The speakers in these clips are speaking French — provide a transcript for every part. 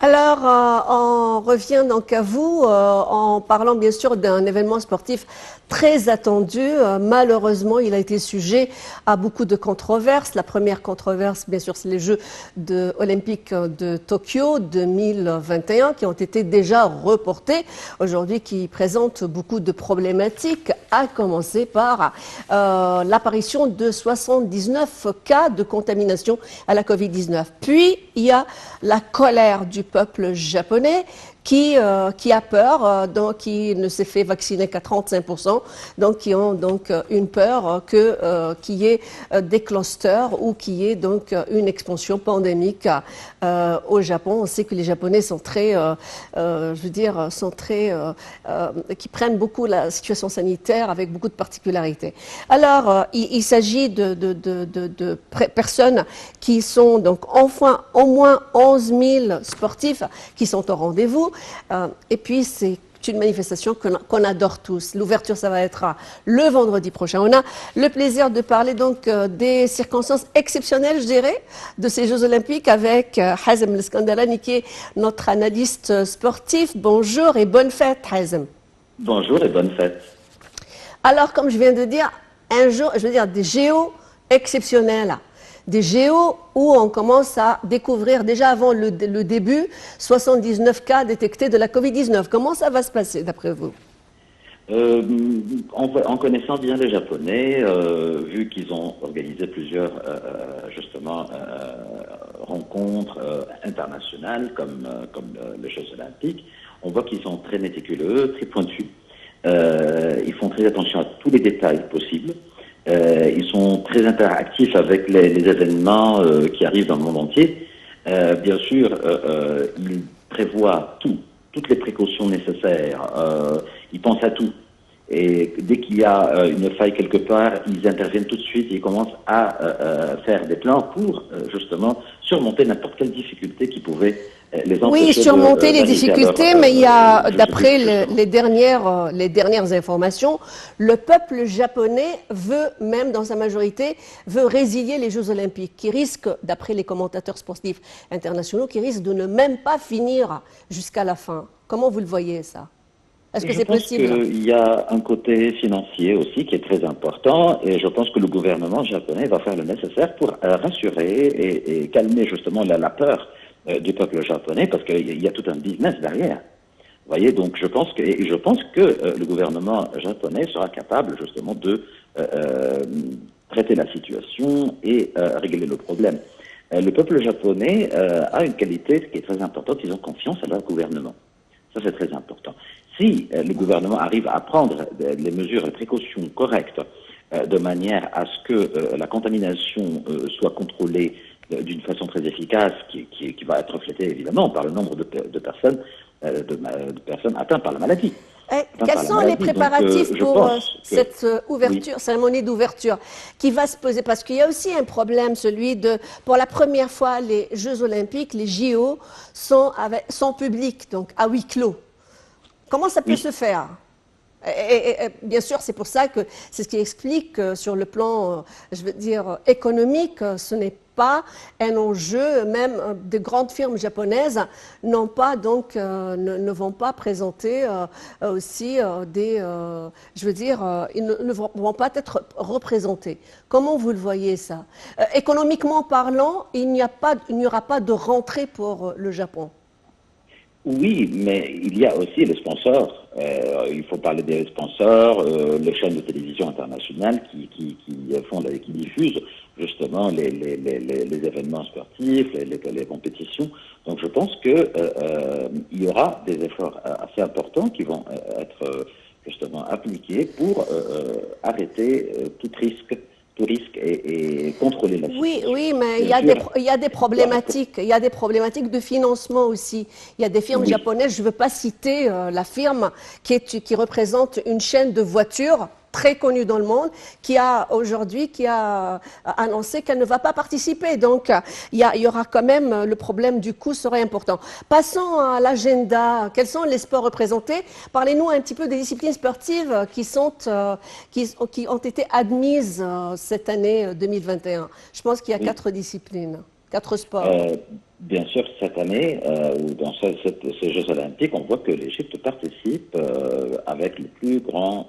Alors, on revient donc à vous en parlant bien sûr d'un événement sportif très attendu. Malheureusement, il a été sujet à beaucoup de controverses. La première controverse, bien sûr, c'est les Jeux olympiques de Tokyo 2021 qui ont été déjà reportés aujourd'hui, qui présentent beaucoup de problématiques, à commencer par l'apparition de 79 cas de contamination à la Covid-19. Puis, il y a la colère du peuple japonais qui a peur, donc qui ne s'est fait vacciner qu'à 35%, donc qui ont donc une peur qu'il y ait des clusters ou qu'il y ait donc une expansion pandémique au Japon. On sait que les Japonais sont très, qui prennent beaucoup la situation sanitaire avec beaucoup de particularités. Alors, il s'agit de personnes qui sont donc enfin au moins 11 000 sportifs qui sont au rendez-vous. Et puis, c'est une manifestation qu'on adore tous. L'ouverture, ça va être le vendredi prochain. On a le plaisir de parler donc des circonstances exceptionnelles, je dirais, de ces Jeux Olympiques avec Hazem Leskandarani, qui est notre analyste sportif. Bonjour et bonne fête, Hazem. Bonjour et bonne fête. Alors, comme je viens de dire, un jour, je veux dire, des JO exceptionnels. Des JO où on commence à découvrir, déjà avant le début, 79 cas détectés de la Covid-19. Comment ça va se passer, d'après vous? En connaissant bien les Japonais, vu qu'ils ont organisé plusieurs rencontres internationales comme les Jeux Olympiques, on voit qu'ils sont très méticuleux, très pointus. Ils font très attention à tous les détails possibles. Ils sont très interactifs avec les événements qui arrivent dans le monde entier. Bien sûr, ils prévoient toutes les précautions nécessaires. Ils pensent à tout. Et dès qu'il y a une faille quelque part, ils interviennent tout de suite et ils commencent à faire des plans pour justement surmonter n'importe quelle difficulté qui pouvait les empêcher. Oui, surmonter les difficultés, mais il y a, d'après les dernières informations, le peuple japonais veut, même dans sa majorité, veut résilier les Jeux Olympiques, qui risquent, d'après les commentateurs sportifs internationaux, qui risquent de ne même pas finir jusqu'à la fin. Comment vous le voyez, ça? Est-ce que c'est possible? Je pense qu'il y a un côté financier aussi qui est très important et je pense que le gouvernement japonais va faire le nécessaire pour rassurer et calmer justement la peur du peuple japonais parce qu'il y a tout un business derrière. Vous voyez, donc je pense que le gouvernement japonais sera capable justement de traiter la situation et régler le problème. Le peuple japonais a une qualité qui est très importante, ils ont confiance à leur gouvernement. Ça, c'est très important. Si le gouvernement arrive à prendre les mesures, les précautions correctes, de manière à ce que la contamination soit contrôlée d'une façon très efficace, qui va être reflétée évidemment par le nombre de personnes atteintes par la maladie. Quels sont les préparatifs pour cette ouverture, cérémonie d'ouverture qui va se poser? Parce qu'il y a aussi un problème, celui de, pour la première fois, les Jeux Olympiques, les JO, sont publics, donc à huis clos. Comment ça peut se faire? Et bien sûr, c'est pour ça que c'est ce qui explique que sur le plan, je veux dire, économique, ce n'est pas un enjeu. Même de grandes firmes japonaises n'ont pas donc ne vont pas présenter aussi je veux dire, ils ne vont pas être représentés. Comment vous le voyez ça? Économiquement parlant, il n'y aura pas de rentrée pour le Japon. Oui, mais il y a aussi les sponsors. Il faut parler des sponsors, les chaînes de télévision internationales qui diffusent justement les événements sportifs, les compétitions. Donc je pense que il y aura des efforts assez importants qui vont être justement appliqués pour arrêter tout risque et contrôler la situation. Oui, mais il y a des problématiques. Il y a des problématiques de financement aussi. Il y a des firmes japonaises, je ne veux pas citer la firme qui représente une chaîne de voitures très connue dans le monde, qui a annoncé qu'elle ne va pas participer. Donc, il y aura quand même, le problème du coût serait important. Passons à l'agenda. Quels sont les sports représentés? Parlez-nous un petit peu des disciplines sportives qui ont été admises cette année 2021. Je pense qu'il y a 4 disciplines. 4 sports. Bien sûr, cette année, ou dans ces Jeux Olympiques, on voit que l'Égypte participe avec le plus grand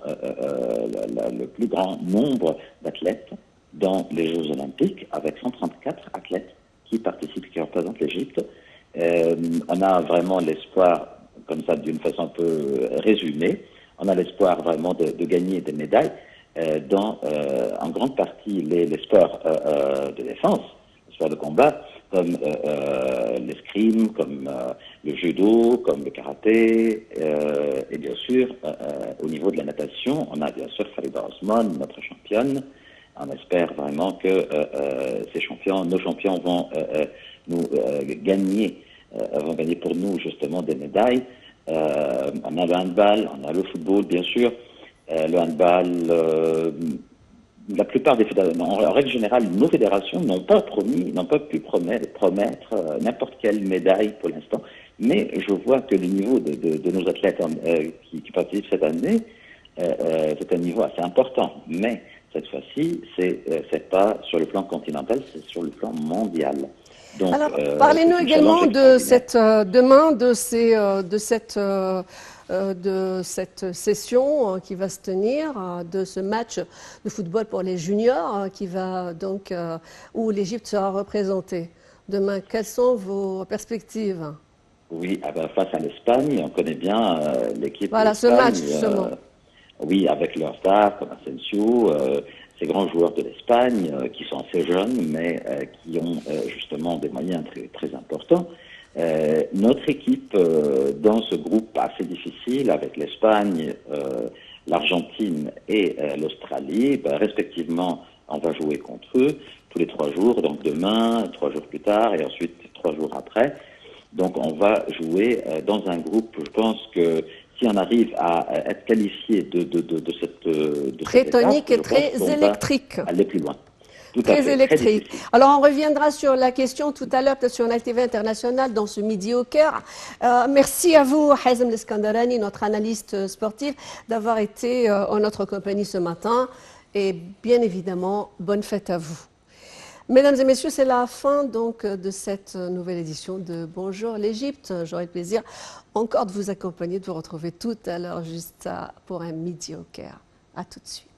nombre d'athlètes dans les Jeux Olympiques, avec 134 athlètes qui participent, qui représentent l'Égypte. On a vraiment l'espoir, comme ça d'une façon un peu résumée, on a l'espoir vraiment de gagner des médailles dans en grande partie les sports de défense, les sports de combat, comme l'escrime, comme le judo, comme le karaté, et bien sûr, au niveau de la natation, on a bien sûr Farida Osman, notre championne. On espère vraiment que nos champions vont gagner pour nous justement des médailles. On a le handball, on a le football, bien sûr. Le handball, la plupart des fédérations, en règle générale, nos fédérations n'ont pas pu promettre n'importe quelle médaille pour l'instant. Mais je vois que le niveau de nos athlètes qui participent cette année, c'est un niveau assez important. Mais cette fois-ci, c'est pas sur le plan continental, c'est sur le plan mondial. Donc, alors, parlez-nous également de de cette session qui va se tenir, de ce match de football pour les juniors qui va donc où l'Égypte sera représentée demain. Quelles sont vos perspectives? Oui, face à l'Espagne, on connaît bien l'équipe. Voilà, ce match justement. Oui, avec leurs stars comme Asensio, ces grands joueurs de l'Espagne qui sont assez jeunes, mais qui ont justement des moyens très, très importants. Notre équipe, dans ce groupe assez difficile, avec l'Espagne, l'Argentine et l'Australie, respectivement, on va jouer contre eux tous les 3 jours, donc demain, 3 jours plus tard, et ensuite 3 jours après. Donc on va jouer dans un groupe, je pense que si on arrive à être qualifié de très cette tonique étape, et très électrique. aller plus loin. Tout très électrique. Alors on reviendra sur la question tout à l'heure, peut-être sur la TV internationale, dans ce Midi au Caire. Merci à vous, Hazem Leskandarani, notre analyste sportif, d'avoir été en notre compagnie ce matin. Et bien évidemment, bonne fête à vous. Mesdames et messieurs, c'est la fin donc de cette nouvelle édition de Bonjour l'Égypte. J'aurai le plaisir encore de vous accompagner, de vous retrouver tout à l'heure juste pour un Midi au Caire. À tout de suite.